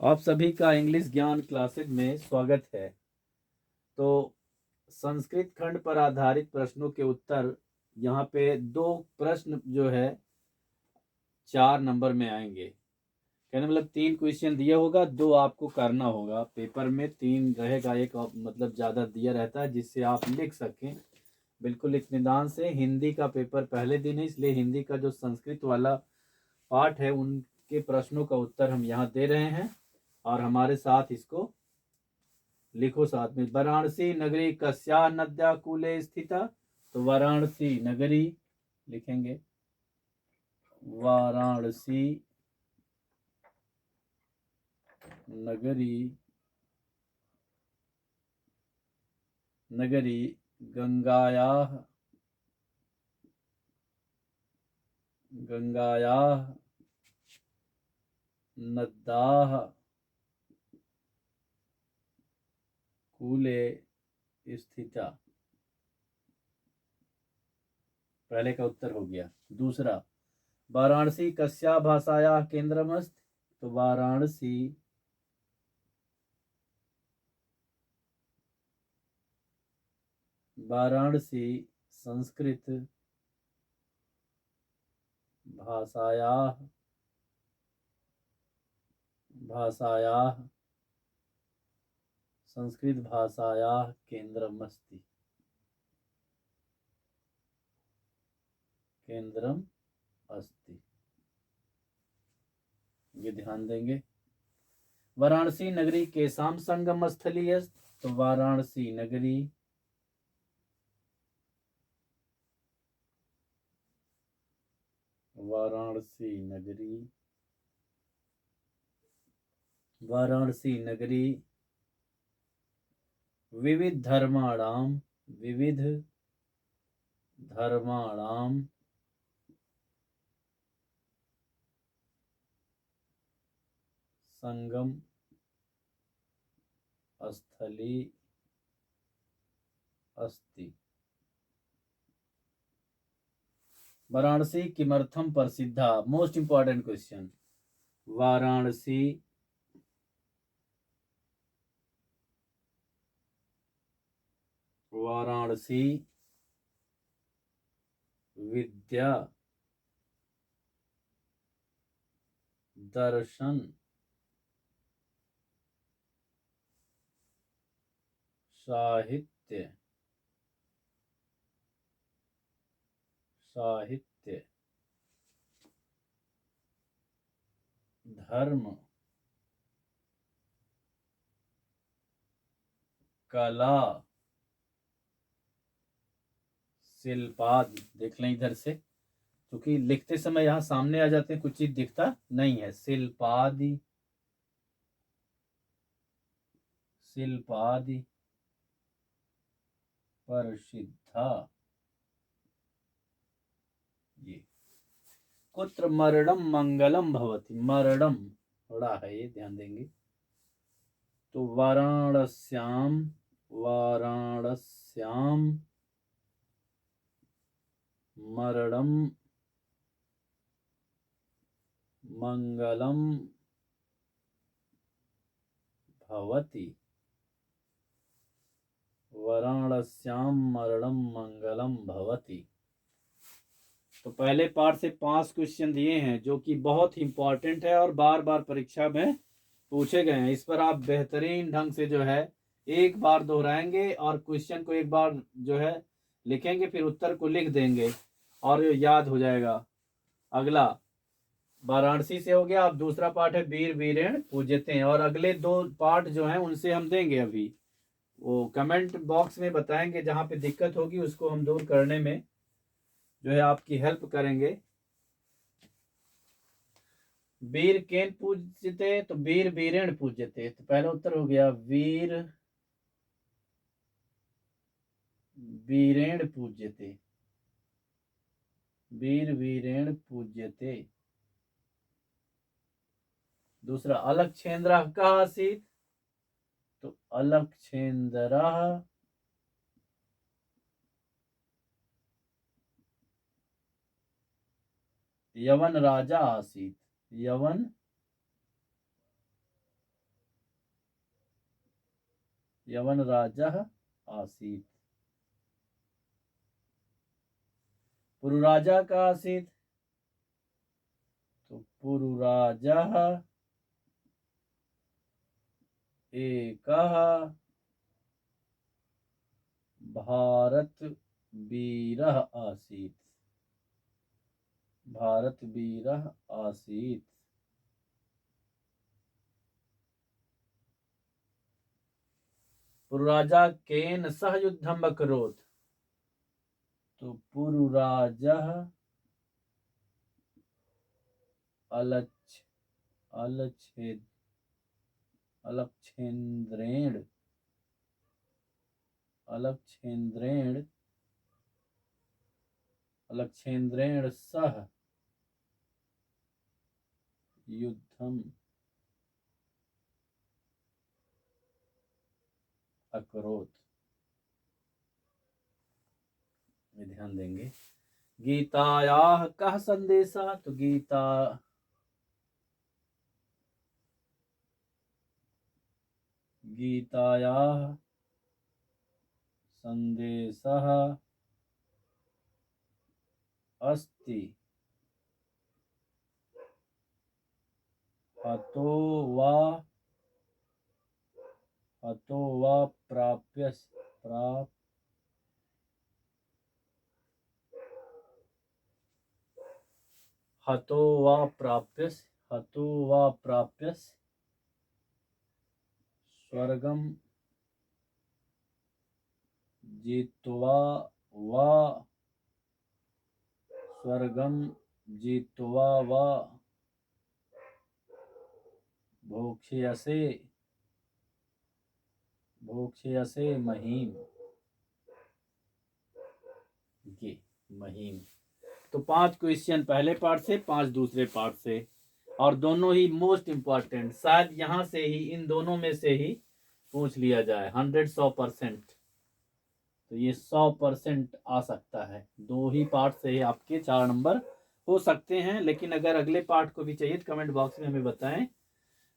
आप सभी का इंग्लिश ज्ञान क्लासेज में स्वागत है। तो संस्कृत खंड पर आधारित प्रश्नों के उत्तर यहाँ पे दो प्रश्न जो है 4 नंबर में आएंगे। कहने मतलब 3 क्वेश्चन दिया होगा, 2 आपको करना होगा। पेपर में 3 रहेगा, एक मतलब ज़्यादा दिया रहता है जिससे आप लिख सकें बिल्कुल इत्मीनान से। हिंदी का पेपर पहले दिन है, इसलिए हिंदी का जो संस्कृत वाला पार्ट है उनके प्रश्नों का उत्तर हम यहाँ दे रहे हैं और हमारे साथ इसको लिखो साथ में। वाराणसी नगरी कस्या नद्या कूले स्थिता। तो वाराणसी नगरी लिखेंगे, वाराणसी नगरी नगरी गंगायाः गंगायाः नद्याः कूले स्थिता। पहले का उत्तर हो गया। दूसरा, वाराणसी कस्या भाषायाः केंद्रमस्ति। तो वाराणसी संस्कृत भाषायाः भाषायाः संस्कृत भाषायाः केंद्रमस्ति, केंद्रम अस्ति। ये ध्यान देंगे। वाराणसी नगरी केसाम संगम स्थली है। तो वाराणसी नगरी वाराणसी नगरी वाराणसी नगरी विविध धर्माणाम संगम स्थली अस्ति। वाराणसी किमर्थम प्रसिद्धा। Most important question. Varanasi Varanasi विद्या दर्शन साहित्य धर्म कला शिल्पादि। देख लें इधर से, क्योंकि लिखते समय यहाँ सामने आ जाते हैं, कुछ चीज दिखता नहीं है। शिल्पादि प्रसिद्धा। ये कुत्र मरणम मंगलम भवति। मरणम थोड़ा है, ये ध्यान देंगे। तो वाराणस्याम मरणम मंगलम भवति। वाराणस्याम मरणम मंगलम भवति। तो पहले पार्ट से 5 क्वेश्चन दिए हैं जो कि बहुत इंपॉर्टेंट है और बार बार परीक्षा में पूछे गए हैं। इस पर आप बेहतरीन ढंग से जो है एक बार दोहराएंगे और क्वेश्चन को एक बार जो है लिखेंगे, फिर उत्तर को लिख देंगे और याद हो जाएगा। अगला वाराणसी से हो गया। अब दूसरा पार्ट है वीर वीरेण पूज्यते हैं, और अगले 2 पार्ट जो हैं उनसे हम देंगे अभी। वो कमेंट बॉक्स में बताएंगे, जहाँ पे दिक्कत होगी उसको हम दूर करने में जो है आपकी हेल्प करेंगे। वीर केन पूज्यते, तो वीर वीरेण पूज्यते। तो पहला उत्तर हो गया वीर वीरेण पूज्यते, वीर वीरेण पूज्यते। दूसरा अलक्षेन्द्रः कः आसीत्। तो अलक्षेन्द्रः यवन राजा आसीत्। यवन यवन राजा आसीत्। पुरुराजा का आसीत् तो पुरुराजा एकः भारतवीरः आसीत्। भारतवीरः आसीत्। पुरुराजा केन सह युद्धम् अकरोत् तो पुरुराजः अलक्षेन्द्रेण सह युद्धम् अकरोत्। ध्यान देंगे। गीतायाः कः संदेशः तो गीतायाः संदेशः अस्ति हतो वा प्राप्यस्य स्वर्गं जित्वा वा भोक्ष्यसे महीम्। ये महीम। तो 5 क्वेश्चन पहले पार्ट से, 5 दूसरे पार्ट से, और दोनों ही मोस्ट इंपॉर्टेंट। शायद यहाँ से ही, इन दोनों में से ही पूछ लिया जाए। 100% तो ये 100% आ सकता है। 2 ही पार्ट से ही आपके 4 नंबर हो सकते हैं। लेकिन अगर अगले पार्ट को भी चाहिए तो कमेंट बॉक्स में हमें बताएं।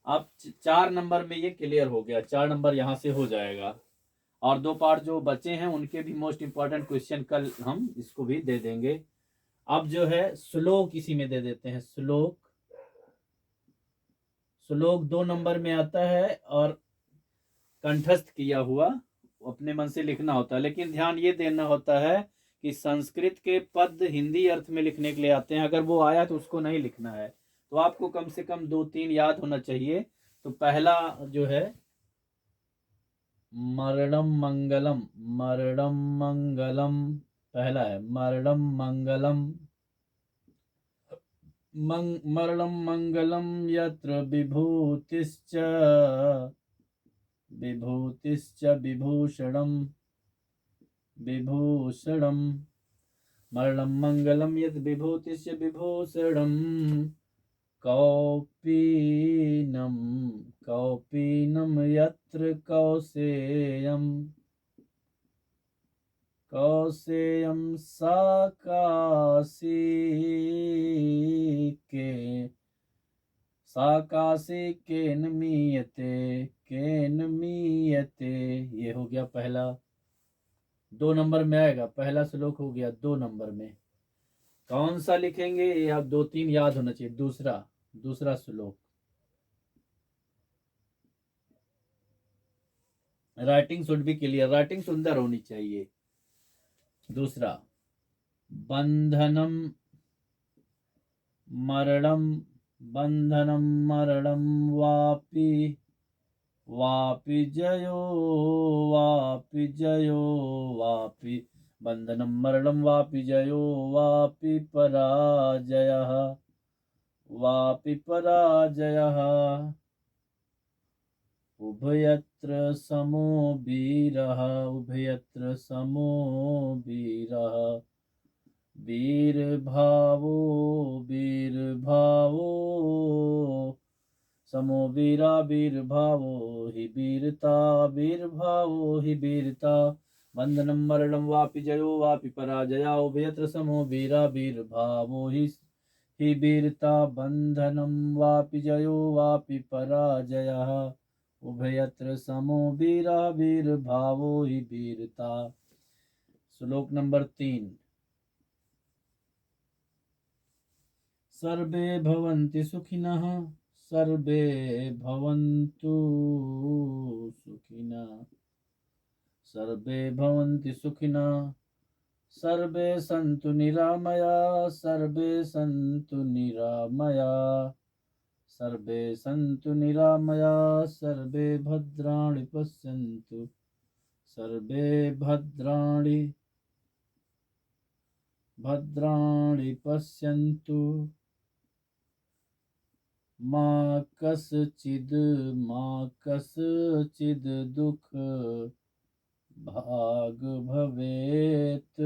अब 4 नंबर में ये क्लियर हो गया, 4 नंबर यहाँ से हो जाएगा। और 2 पार्ट जो बचे हैं उनके भी मोस्ट इंपॉर्टेंट क्वेश्चन कल हम इसको भी दे देंगे। अब जो है श्लोक इसी में दे देते हैं। श्लोक 2 नंबर में आता है और कंठस्थ किया हुआ अपने मन से लिखना होता है। लेकिन ध्यान ये देना होता है कि संस्कृत के पद हिंदी अर्थ में लिखने के लिए आते हैं। अगर वो आया तो उसको नहीं लिखना है। तो आपको कम से कम 2-3 याद होना चाहिए। तो पहला जो है मरणम मंगलम, पहला है मरणम मंगलम। मरणम मंगलम यत्र विभूतिश्च विभूषणम मरणम मंगलम यत् विभूतिश्च विभूषणम कौपीनम यत्र कौसेयम साकाशी केन मीयते। ये हो गया पहला। 2 नंबर में आएगा। पहला श्लोक हो गया 2 नंबर में। कौन सा लिखेंगे ये आप 2-3 याद होना चाहिए। दूसरा श्लोक, writing should be clear, writing सुंदर होनी चाहिए। दूसरा बंधनम मरणम वापि जयो बंधनम मरणम वापि जयो वापि पराजयः उभयत्र समो वीरः वीरभावो समो वीरभावो हि वीरता बंधनम मरणम वापि जयो वापि पराजया उभयत्र समो वीरभावो हि वीरता बंधनम वापि जयो वापि पराजयः उभयत्र समो वीरा वीर भावो हि वीरता। श्लोक नंबर 3। सर्वे भवन्ति सुखिनः सर्वे भवन्तु सुखिनः सर्वे भवन्ति सुखिनः सर्वे सन्तु निरामया सर्वे सन्तु निरामया सर्वे सन्तु निरामया सर्वे भद्राणि पश्यन्तु सर्वे भद्राणि पश्यन्तु मा कश्चिद् दुःख भाग भवेत्।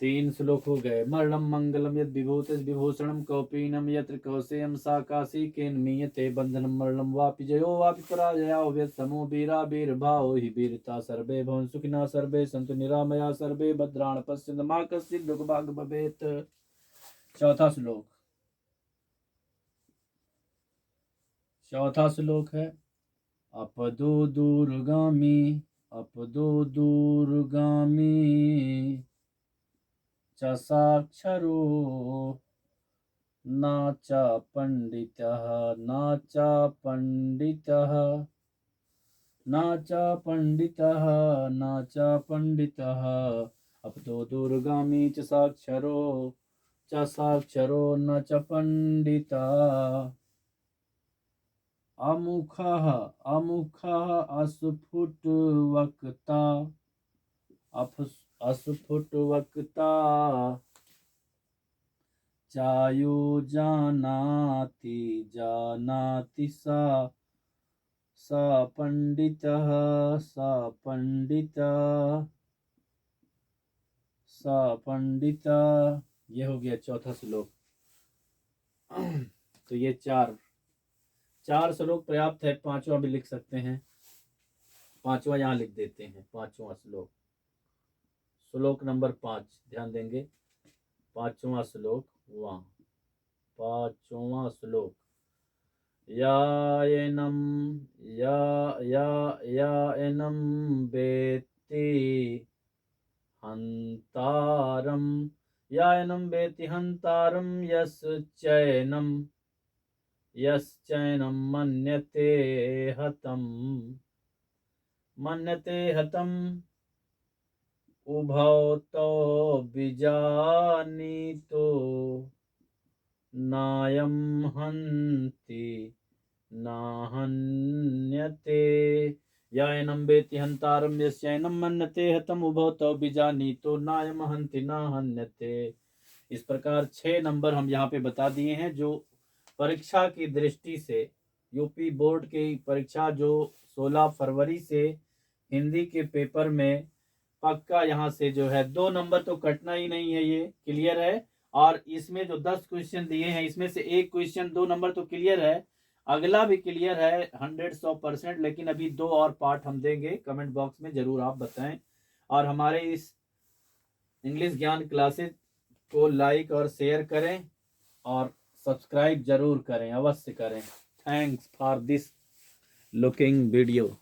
3 श्लोक हो गए। मरणं मंगलम यद विभूतिः विभूषणं कौपीनम यत्र कौशेयं सा काशी केन मीयते बंधनं मरणं वापि जयो वापि पराजयो व्यत् समो वीरा वीरभावो हि वीरता। सर्वे भवन्तु सुखिनः सर्वे सन्तु निरामया सर्वे भद्राणि पश्यन्तु मा कश्चित् दुःख भाग भवेत्। चौथा श्लोक है अपदो दूरगामी च साक्षरो न च पंडितः अपदो दूरगामी च साक्षरो न च पंडितः। अमुखः अस्फुट वक्ता चायो जानाति सा पंडितः ये हो गया चौथा श्लोक। तो ये चार श्लोक पर्याप्त है। 5वां भी लिख सकते हैं। 5वां यहाँ लिख देते हैं। 5वां श्लोक नंबर 5 ध्यान देंगे। 5वां श्लोक 5वां श्लोक यायनं वेत्ति हन्तारं यश्चैनं मन्यते हतम् उभौ तौ बीजानीतो नायं हन्ति नाहन्यते। यायनं वेत्ति हन्तारं यश्चैनं मन्यते हतम् उभौ तौ बीजानीतो नायं हन्ति नाहन्यते। इस प्रकार 6 नंबर हम यहाँ पे बता दिए हैं जो परीक्षा की दृष्टि से यूपी बोर्ड की परीक्षा जो 16 फरवरी से हिंदी के पेपर में पक्का यहाँ से जो है 2 नंबर तो कटना ही नहीं है, ये क्लियर है। और इसमें जो 10 क्वेश्चन दिए हैं इसमें से एक क्वेश्चन 2 नंबर तो क्लियर है, अगला भी क्लियर है 100%। लेकिन अभी 2 और पार्ट हम देंगे, कमेंट बॉक्स में जरूर आप बताएं। और हमारे इस इंग्लिश ज्ञान क्लासेस को लाइक और शेयर करें और सब्सक्राइब जरूर करें, अवश्य करें। Thanks for this looking video.